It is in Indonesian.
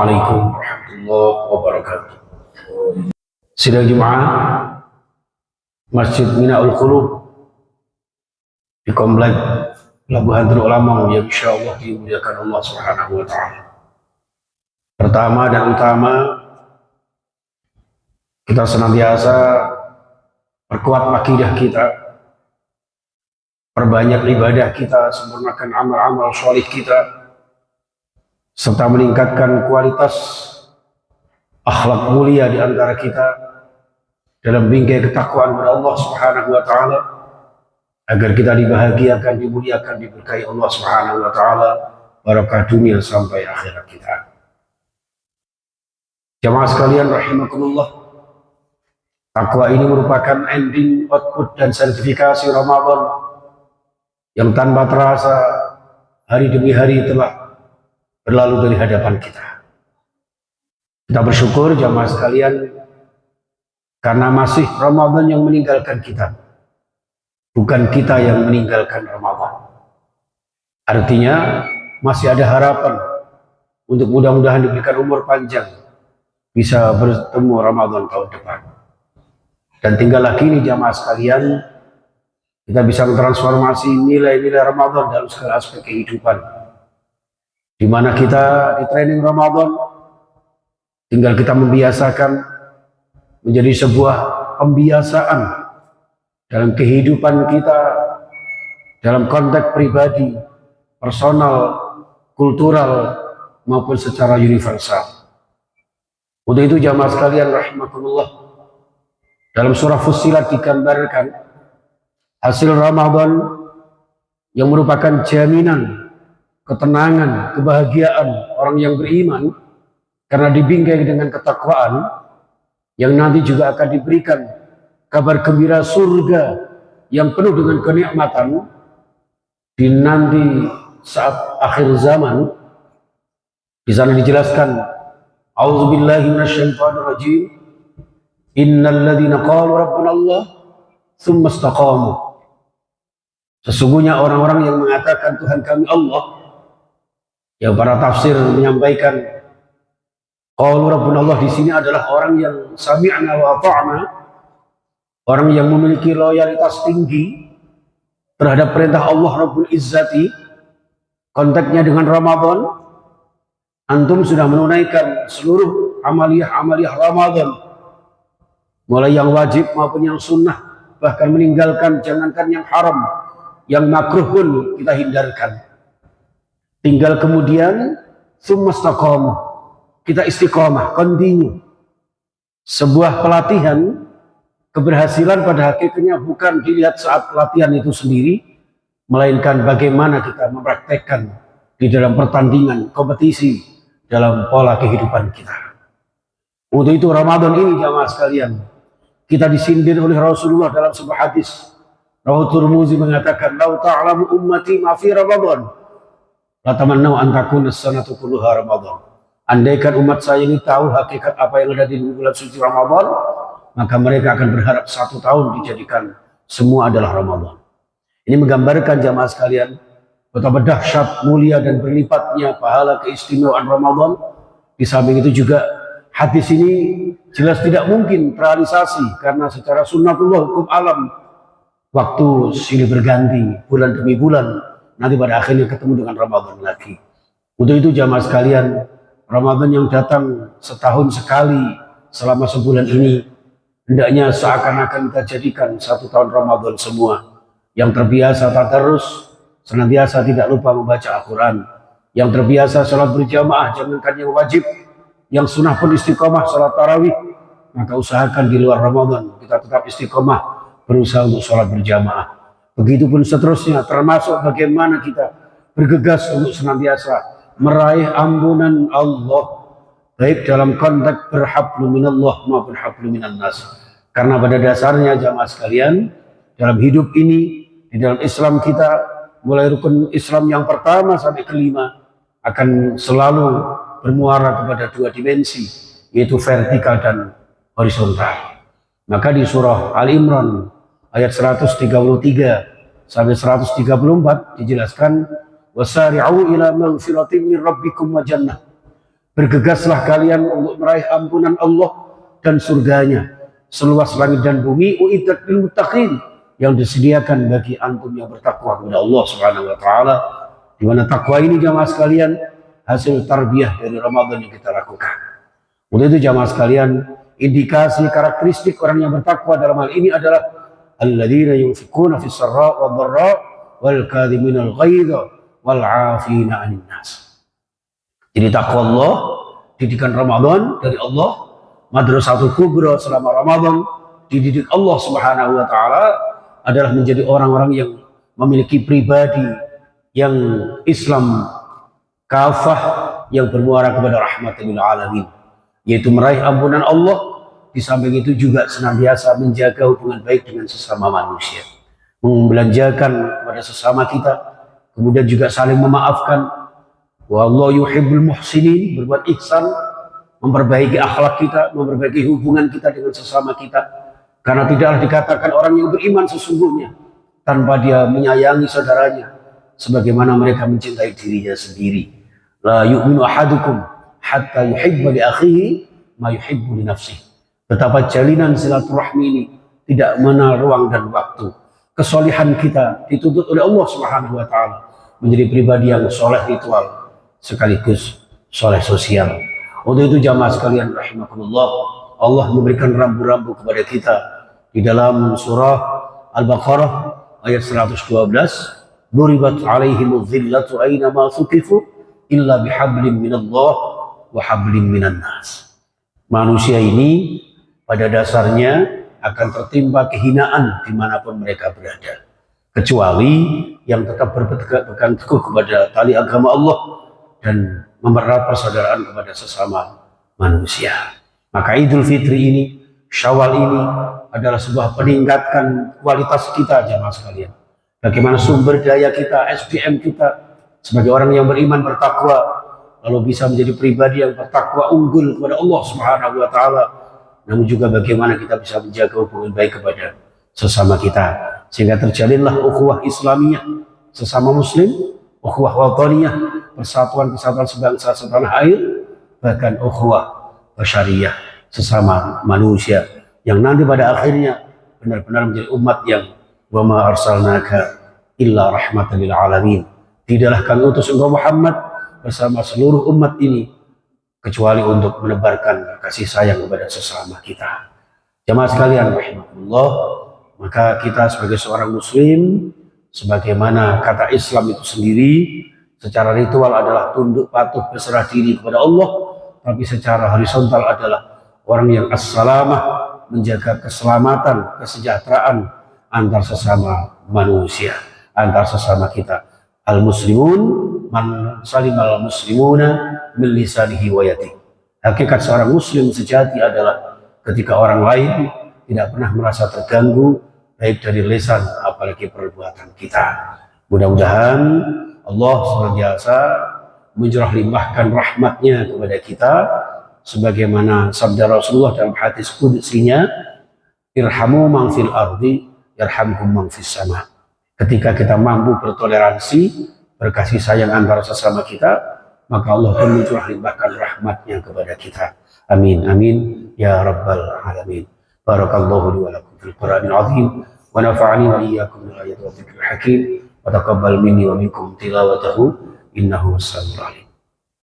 Assalamualaikum warahmatullahi wabarakatuh. Sidang Jumat Masjid Minaul Qulub di Komplek Pelabuhan Teluk Lamong yang insyaallah dimuliakan Allah Subhanahu wa taala. Pertama dan utama, kita senantiasa perkuat akidah kita, perbanyak ibadah kita, sempurnakan amal-amal sholih kita, serta meningkatkan kualitas akhlak mulia di antara kita dalam bingkai ketakwaan kepada Allah Subhanahu wa taala, agar kita dibahagiakan, dimuliakan, diberkahi Allah Subhanahu wa taala, barakah dunia sampai akhirat kita. Jamaah sekalian rahimakumullah, takwa ini merupakan ending, output dan sertifikasi Ramadan yang tanpa terasa hari demi hari telah berlalu dari hadapan kita. Kita bersyukur jamaah sekalian karena masih Ramadan yang meninggalkan kita, bukan kita yang meninggalkan Ramadan. Artinya masih ada harapan untuk mudah-mudahan diberikan umur panjang, bisa bertemu Ramadan tahun depan. Dan tinggal lagi nih jamaah sekalian, kita bisa mentransformasi nilai-nilai Ramadan dalam segala aspek kehidupan, di mana kita di training Ramadan tinggal kita membiasakan menjadi sebuah pembiasaan dalam kehidupan kita, dalam konteks pribadi, personal, kultural, maupun secara universal. Untuk itu jamaah sekalian rahimakumullah, dalam surah Fussilat digambarkan hasil Ramadan yang merupakan jaminan ketenangan, kebahagiaan orang yang beriman karena dibingkai dengan ketakwaan, yang nanti juga akan diberikan kabar gembira surga yang penuh dengan kenikmatan di nanti saat akhir zaman. Di sana dijelaskan, A'udzubillahi minasyaitonirrajim, innal ladzina qalu rabbuna Allah tsumma istaqamu. Sesungguhnya orang-orang yang mengatakan Tuhan kami Allah, yang para tafsir menyampaikan qalu rabbuna Allah di sini adalah orang yang sami'na wa ata'na, orang yang memiliki loyalitas tinggi terhadap perintah Allah Rabbul Izzati. Konteksnya dengan Ramadan, antum sudah menunaikan seluruh amaliyah Ramadan, mulai yang wajib maupun yang sunnah, bahkan meninggalkan jangankan yang haram, yang makruh pun kita hindarkan. Tinggal kemudian tsumma istaqamu, kita istiqomah, continue. Sebuah pelatihan, keberhasilan pada hakikatnya bukan dilihat saat pelatihan itu sendiri, melainkan bagaimana kita mempraktekkan di dalam pertandingan, kompetisi, dalam pola kehidupan kita. Untuk itu Ramadan ini jamaah sekalian, kita disindir oleh Rasulullah dalam sebuah hadis. Rawahu Tirmidzi mengatakan, "Lau ta'lamu ummati ma fi Ramadan, la tamannau an takuna as-sanatu kulluha Ramadan." Andaikan umat saya ini tahu hakikat apa yang ada di bulan suci Ramadan, maka mereka akan berharap 1 tahun dijadikan semua adalah Ramadan. Ini menggambarkan jamaah sekalian betapa dahsyat, mulia dan berlipatnya pahala keistimewaan Ramadan. Di samping itu juga hadis ini jelas tidak mungkin terrealisasi karena secara sunnatullah hukum alam, waktu silih berganti, bulan demi bulan, nanti pada akhirnya ketemu dengan Ramadan lagi. Untuk itu jamaah sekalian, Ramadan yang datang setahun sekali selama sebulan ini, hendaknya seakan-akan kita jadikan 1 tahun Ramadan semua. Yang terbiasa tadarus, senantiasa tidak lupa membaca Al-Quran. Yang terbiasa sholat berjamaah, jangankan yang wajib, yang sunnah pun istiqomah sholat tarawih, maka usahakan di luar Ramadan kita tetap istiqomah, berusaha untuk sholat berjamaah. Begitupun seterusnya, termasuk bagaimana kita bergegas untuk senantiasa meraih ampunan Allah, baik dalam konteks berhablu minallah maupun hablu minan nas. Karena pada dasarnya jamaah sekalian, dalam hidup ini, di dalam Islam kita, mulai rukun Islam yang pertama sampai kelima akan selalu bermuara kepada 2 dimensi, yaitu vertikal dan horizontal. Maka di surah Al-Imran ayat 133 sampai 134 dijelaskan, wasari'u ila maghfiratin min rabbikum wa jannah, Bergegaslah kalian untuk meraih ampunan Allah dan surganya seluas langit dan bumi, uiddat lil muttaqin, yang disediakan bagi antum yang bertakwa kepada Allah Subhanahu wa taala. Di mana takwa ini jamaah sekalian hasil tarbiyah dari Ramadan yang kita lakukan. Untuk itu jamaah sekalian, indikasi karakteristik orang yang bertakwa dalam hal ini adalah alladzina yunfiquna fis sarra wad dharra wal kadhiminal ghaidha wal 'afina 'anil nas. Jadi takwa Allah, didikan Ramadan dari Allah, Madrasatul Kubra selama Ramadan, dididik Allah Subhanahu wa taala adalah menjadi orang-orang yang memiliki pribadi yang Islam kafah, yang bermuara kepada rahmatul lil alamin, yaitu meraih ampunan Allah. Di samping itu juga senantiasa menjaga hubungan baik dengan sesama manusia, membelanjakan kepada sesama kita, kemudian juga saling memaafkan. Wallahu yuhibbul muhsinin, berbuat ihsan, memperbaiki akhlak kita, memperbaiki hubungan kita dengan sesama kita. Karena tidaklah dikatakan orang yang beriman sesungguhnya tanpa dia menyayangi saudaranya sebagaimana mereka mencintai dirinya sendiri. La yu'minu ahadukum hatta yuhibba li akhihi ma yuhibbu li nafsihi. Betapa jalinan silaturahmi ini tidak mengenal ruang dan waktu. Kesolihan kita dituntut oleh Allah Subhanahu wa taala menjadi pribadi yang soleh ritual sekaligus soleh sosial. Untuk itu jamaah sekalian rahimakumullah, Allah memberikan rambu-rambu kepada kita di dalam surah Al-Baqarah ayat 112. Duribat alaihimudz zillatu aina ma suqifu illa bihablin minallah wa hablin minan nas. Manusia ini pada dasarnya akan tertimpa kehinaan dimanapun mereka berada, kecuali yang tetap berpegang teguh kepada tali agama Allah dan mempererat persaudaraan kepada sesama manusia. Maka Idul Fitri ini, Syawal ini adalah sebuah peningkatan kualitas kita jamaah sekalian. Bagaimana sumber daya kita, SDM kita sebagai orang yang beriman bertakwa, lalu bisa menjadi pribadi yang bertakwa unggul kepada Allah Subhanahu wa taala. Namun juga bagaimana kita bisa menjaga hubungan baik kepada sesama kita sehingga terjalinlah ukhuwah Islamiyah sesama muslim, ukhuwah wataniyah, persatuan-kesatuan sebangsa setanah air, bahkan ukhuwah basyariyah, sesama manusia yang nanti pada akhirnya benar-benar menjadi umat yang wa ma arsalnaka illa rahmatan lil alamin. Tidaklah kami utus engkau Muhammad bersama seluruh umat ini kecuali untuk menebarkan kasih sayang kepada sesama kita. Jamaah sekalian rahimakumullah, maka kita sebagai seorang muslim, sebagaimana kata Islam itu sendiri, secara ritual adalah tunduk patuh berserah diri kepada Allah, tapi secara horizontal adalah orang yang as-salamah, menjaga keselamatan, kesejahteraan antar sesama manusia, antar sesama kita. Al-muslimun man salimal muslimuna min lisanihi wa yadihi. Hakikat seorang muslim sejati adalah ketika orang lain tidak pernah merasa terganggu baik dari lisan apalagi perbuatan kita. Mudah-mudahan Allah senantiasa mencurah limpahkan rahmatnya kepada kita sebagaimana sabda Rasulullah dalam hadis qudusinya, irhamu man fil ardi yarhamkum man fis sama. Ketika kita mampu bertoleransi, berkasih sayang antara sesama kita, maka Allah pun mencurah limpahkan rahmatnya kepada kita. Amin amin ya rabbal alamin. Barakallahu li wa lakum fil Qur'anil azim wa nafa'ani wa iyyakum bil ayati wa dzikril hakim wa taqabbal minni wa minkum tilawatahu innahu as-sami'ul alim.